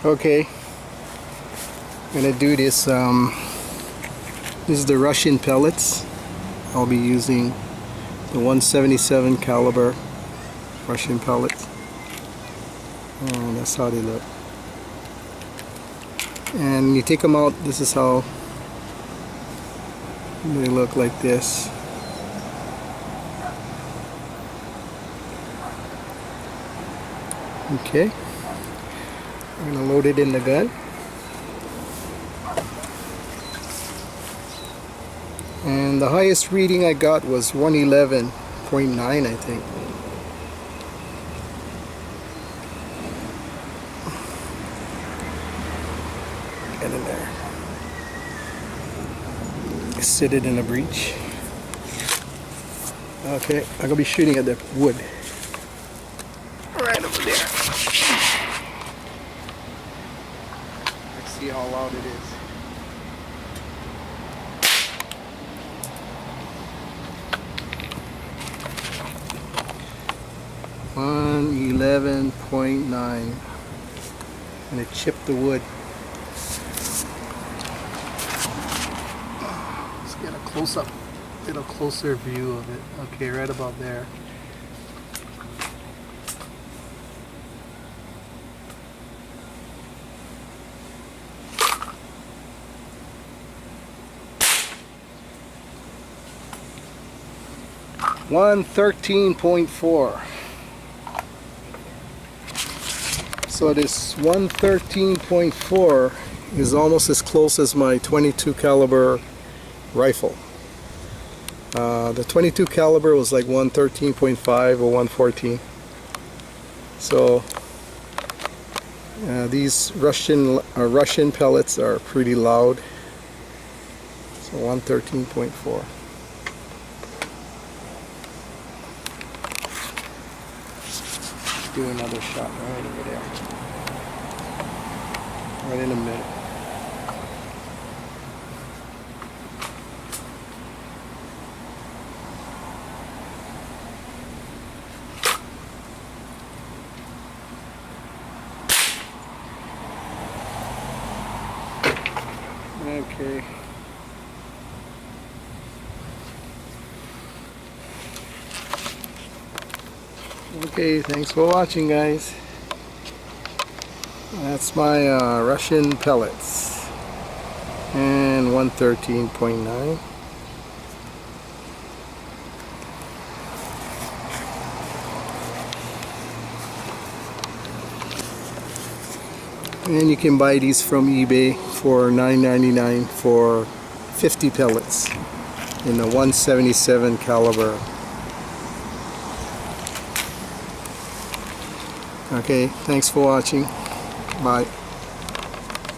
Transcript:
Okay, I'm gonna do this. This is the Russian pellets. I'll be using the 177 caliber Russian pellets. And that's how they look. And you take them out, this is how they look, like this. Okay, I'm gonna load it in the gun. And the highest reading I got was 111.9, I think. Get in there. Sit it in a breech. Okay, I'm gonna be shooting at the wood. Right over there. Let's see how loud it is. $111.9, and it chipped the wood. Let's get a close-up, get a closer view of it. Okay, right about there. $113.4. So this 113.4 is almost as close as my 22 caliber rifle. The 22 caliber was like 113.5 or 114. So these Russian pellets are pretty loud. So 113.4. Do another shot right over there, right in the middle. Okay. Okay, thanks for watching, guys. That's my Russian pellets, and 113.9. And you can buy these from eBay for $9.99 for 50 pellets in the 177 caliber. Okay, thanks for watching. Bye.